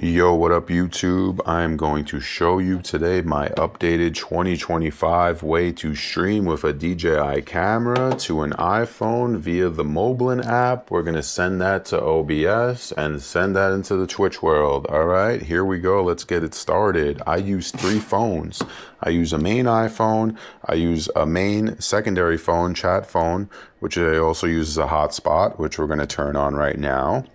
Yo, what up YouTube? I'm going to show you today my updated 2025 way to stream with a DJI camera to an iPhone via the Moblin app. We're going to send that to OBS and send that into the Twitch world. All right, here we go. Let's get it started. I use 3 phones. I use a main iPhone. I use a main secondary phone, chat phone, which I also use as a hotspot, which we're going to turn on right now.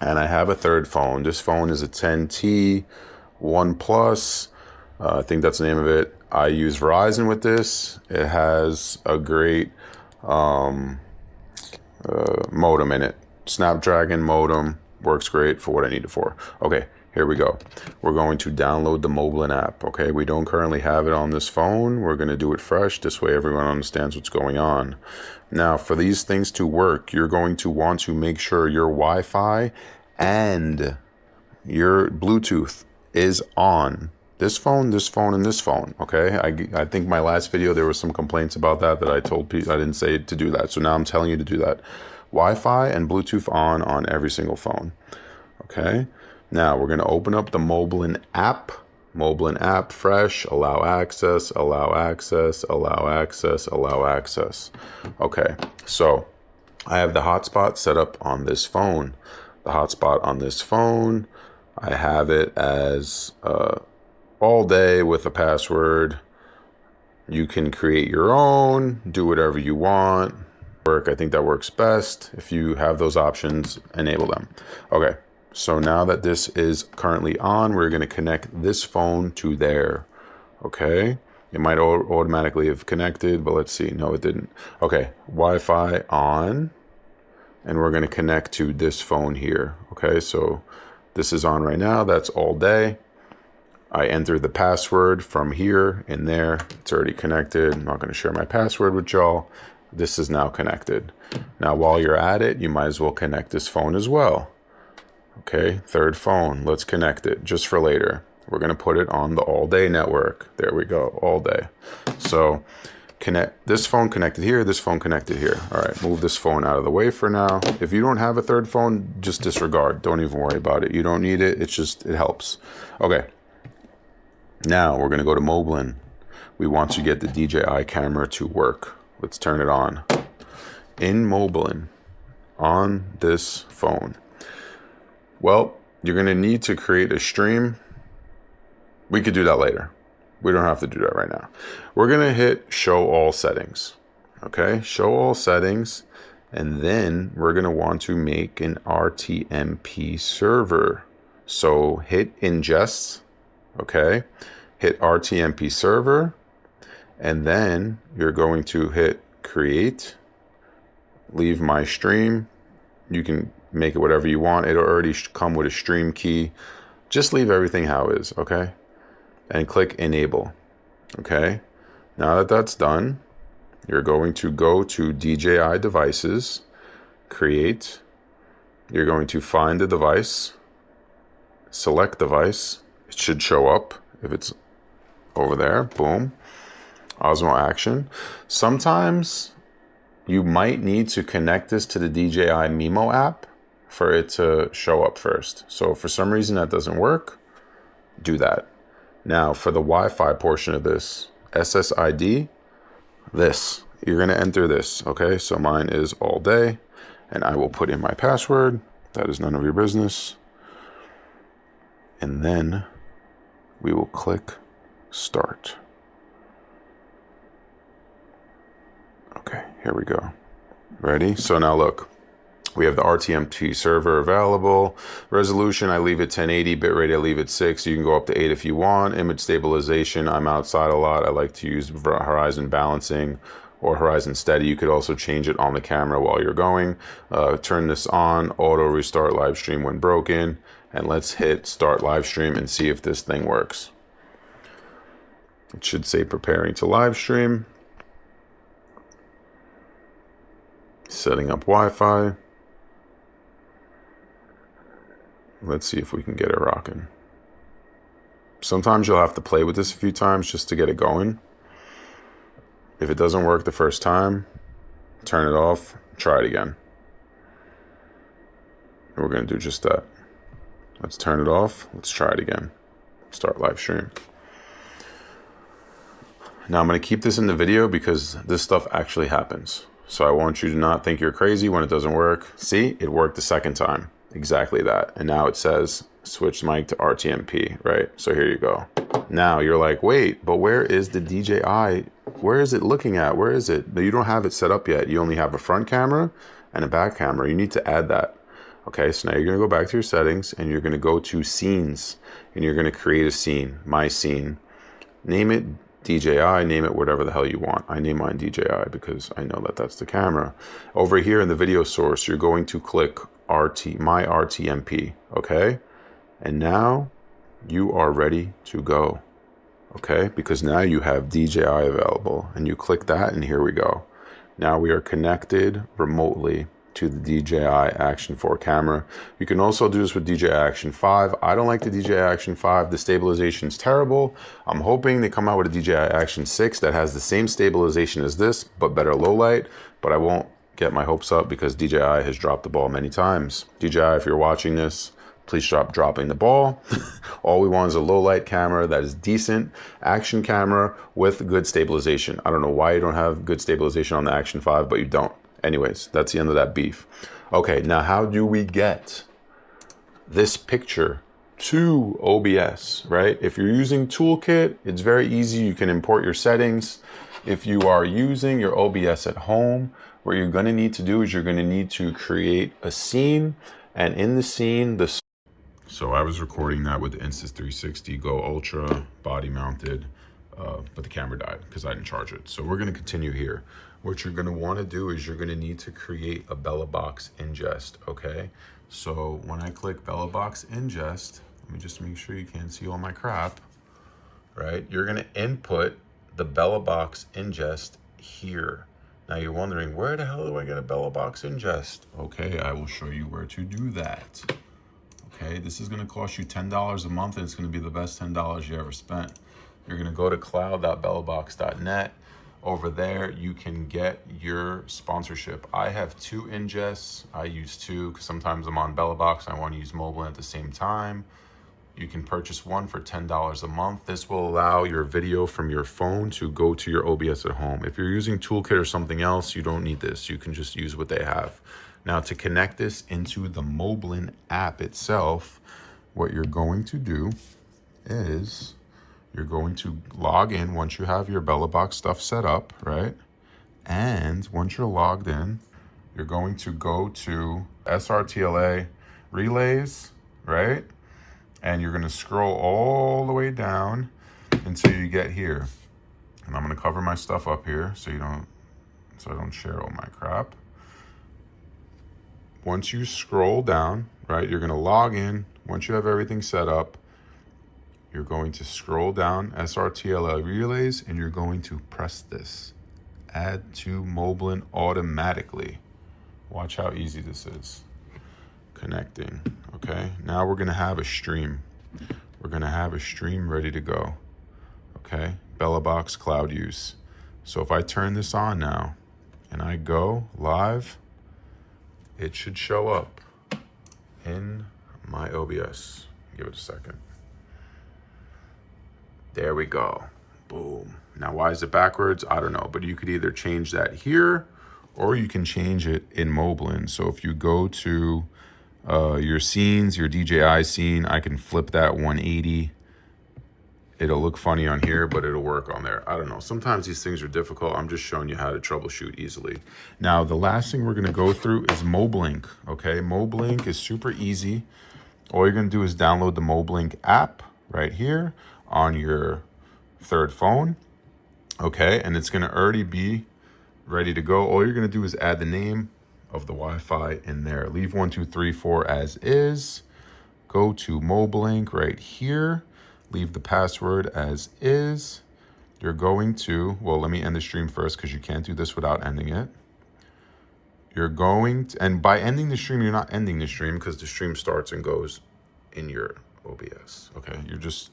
And I have a third phone. This phone is a 10T One Plus. I think that's the name of it. I use Verizon with this. It has a great modem in it. Snapdragon modem. Works great for what I need it for. Okay, here we go. We're going to download the Moblin app. Okay, we don't currently have it on this phone. We're going to do it fresh. This way everyone understands what's going on. Now, for these things to work, you're going to want to make sure your Wi-Fi and your Bluetooth is on. This phone, and this phone, okay? I think my last video, there was some complaints about that I told people I didn't say to do that. So now I'm telling you to do that. Wi-Fi and Bluetooth on every single phone, okay? Now, we're going to open up the Moblin app. Moblin app, fresh, allow access, allow access, allow access, allow access. Okay, so I have the hotspot set up on this phone. The hotspot on this phone, I have it as all day with a password. You can create your own, do whatever you want. I think that works best. If you have those options, enable them. Okay. So now that this is currently on, we're going to connect this phone to there. Okay. It might automatically have connected, but let's see. No, it didn't. Okay. Wi-Fi on. And we're going to connect to this phone here. Okay. So this is on right now. That's all day. I entered the password from here in there. It's already connected. I'm not going to share my password with y'all. This is now connected. Now, while you're at it, you might as well connect this phone as well. Okay, third phone, let's connect it just for later. We're going to put it on the all day network. There we go, all day. So connect this phone connected here, this phone connected here. All right, move this phone out of the way for now. If you don't have a third phone, just disregard. Don't even worry about it. You don't need it. It's just, it helps. Okay, now we're going to go to Moblin. We want to get the DJI camera to work. Let's turn it on. In Moblin, on this phone. Well, you're going to need to create a stream. We could do that later. We don't have to do that right now. We're going to hit show all settings. Okay, show all settings. And then we're going to want to make an RTMP server. So hit ingest. Okay, hit RTMP server. And then you're going to hit create. Leave my stream. You can make it whatever you want. It'll already come with a stream key. Just leave everything how it is, okay? And click enable, okay? Now that that's done, you're going to go to DJI devices, create. You're going to find the device, select device. It should show up if it's over there, boom. Osmo Action. Sometimes you might need to connect this to the DJI Mimo app for it to show up first. So if for some reason that doesn't work, do that. Now for the Wi-Fi portion of this, SSID, this, you're going to enter this. Okay, so mine is all day and I will put in my password. That is none of your business. And then we will click start. Okay, here we go. Ready? So now look, we have the RTMP server available. Resolution, I leave it 1080. Bitrate, I leave it 6. You can go up to 8 if you want. Image stabilization, I'm outside a lot. I like to use horizon balancing or horizon steady. You could also change it on the camera while you're going. Turn this on, auto restart live stream when broken. And let's hit start live stream and see if this thing works. It should say preparing to live stream. Setting up Wi-Fi. Let's see if we can get it rocking. Sometimes you'll have to play with this a few times just to get it going. If it doesn't work the first time, turn it off, try it again. And we're going to do just that. Let's turn it off. Let's try it again. Start live stream. Now I'm going to keep this in the video because this stuff actually happens. So I want you to not think you're crazy when it doesn't work. See, it worked the second time. Exactly that. And now it says switch mic to RTMP, right? So here you go. Now you're like, wait, but where is the DJI? Where is it looking at? Where is it? You don't have it set up yet. You only have a front camera and a back camera. You need to add that. Okay, so now you're going to go back to your settings and you're going to go to scenes and you're going to create a scene, my scene. Name it DJI, name it whatever the hell you want. I name mine DJI because I know that that's the camera. Over here in the video source, you're going to click my RTMP, okay? And now you are ready to go, okay? Because now you have DJI available and you click that and here we go. Now we are connected remotely to the DJI Action 4 camera. You can also do this with DJI Action 5. I don't like the DJI Action 5. The stabilization is terrible. I'm hoping they come out with a DJI Action 6 that has the same stabilization as this, but better low light. But I won't get my hopes up because DJI has dropped the ball many times. DJI, if you're watching this, please stop dropping the ball. All we want is a low light camera that is decent, action camera with good stabilization. I don't know why you don't have good stabilization on the Action 5, but you don't. Anyways, that's the end of that beef. Okay, now how do we get this picture to OBS, right? If you're using Toolkit, it's very easy. You can import your settings. If you are using your OBS at home, what you're going to need to do is you're going to need to create a scene. And in the scene, So I was recording that with the Insta360 Go Ultra body mounted, but the camera died because I didn't charge it. So we're going to continue here. What you're going to want to do is you're going to need to create a Belabox ingest, okay? So when I click Belabox ingest, let me just make sure you can't see all my crap, right? You're going to input the Belabox ingest here. Now you're wondering, where the hell do I get a Belabox ingest? Okay, I will show you where to do that. Okay, this is going to cost you $10 a month and it's going to be the best $10 you ever spent. You're going to go to cloud.belabox.net. Over there, you can get your sponsorship. I have 2 ingests. I use 2 because sometimes I'm on Belabox. I want to use Moblin at the same time. You can purchase one for $10 a month. This will allow your video from your phone to go to your OBS at home. If you're using Toolkit or something else, you don't need this. You can just use what they have. Now, to connect this into the Moblin app itself, what you're going to do is you're going to log in once you have your Belabox stuff set up, right? And once you're logged in, you're going to go to SRTLA relays, right? And you're going to scroll all the way down until you get here. And I'm going to cover my stuff up here so I don't share all my crap. Once you scroll down, right, you're going to log in. Once you have everything set up, you're going to scroll down SRTLA relays and you're going to press this. Add to Moblin automatically. Watch how easy this is. Connecting, okay? Now we're gonna have a stream. We're gonna have a stream ready to go, okay? Belabox cloud use. So if I turn this on now and I go live, it should show up in my OBS. Give it a second. There we go. Boom. Now, why is it backwards? I don't know, but you could either change that here or you can change it in Moblin. So if you go to your scenes, your DJI scene, I can flip that 180. It'll look funny on here, but it'll work on there. I don't know. Sometimes these things are difficult. I'm just showing you how to troubleshoot easily. Now, the last thing we're going to go through is Moblink, okay? Moblink is super easy. All you're going to do is download the Moblink app right here on your third phone, okay? And it's going to already be ready to go. All you're going to do is add the name of the Wi-Fi in there. Leave 1234 as is. Go to Moblink right here. Leave the password as is. You're going to, well, let me end the stream first because you can't do this without ending it. You're going to, and by ending the stream, you're not ending the stream because the stream starts and goes in your OBS, okay? You're just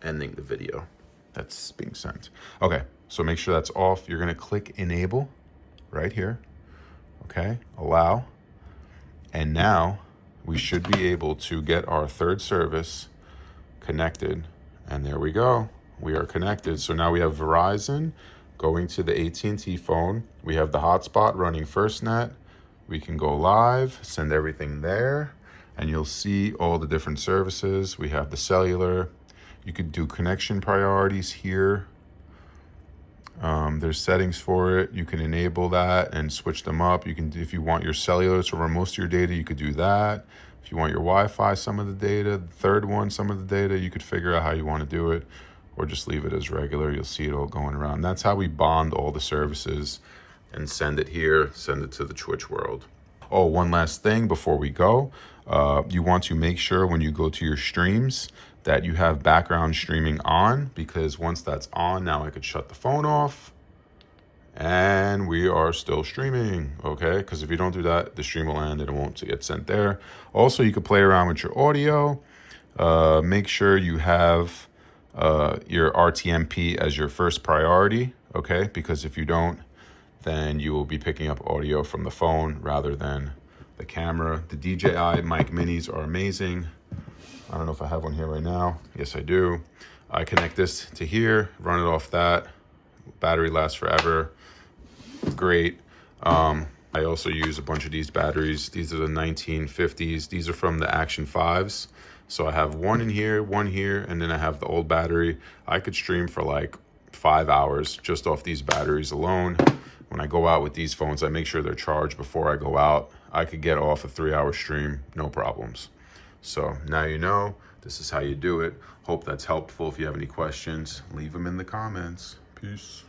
ending the video that's being sent. Okay, so make sure that's off. You're gonna click enable right here, okay? Allow, and now we should be able to get our third service connected. And there we go. We are connected. So now we have Verizon going to the AT&T phone. We have the hotspot running FirstNet. We can go live, send everything there, and you'll see all the different services. We have the cellular. You could do connection priorities here. There's settings for it. You can enable that and switch them up. You can, if you want your cellular to run most of your data, you could do that. If you want your Wi-Fi, some of the data, the third one, some of the data, you could figure out how you want to do it, or just leave it as regular. You'll see it all going around. That's how we bond all the services and send it here, send it to the Twitch world. Oh, one last thing before we go. You want to make sure when you go to your streams that you have background streaming on, because once that's on, now I could shut the phone off and we are still streaming, okay? Because if you don't do that, the stream will end and it won't get sent there. Also, you could play around with your audio. Make sure you have your RTMP as your first priority, okay? Because if you don't, then you will be picking up audio from the phone rather than the camera. The DJI Mic Minis are amazing. I don't know if I have one here right now. Yes, I do. I connect this to here, run it off that. Battery lasts forever. Great. I also use a bunch of these batteries. These are the 1950s. These are from the Action 5s. So I have one here, and then I have the old battery. I could stream for like 5 hours just off these batteries alone. When I go out with these phones, I make sure they're charged before I go out. I could get off a 3-hour stream, no problems. So now you know, this is how you do it. Hope that's helpful. If you have any questions, leave them in the comments. Peace.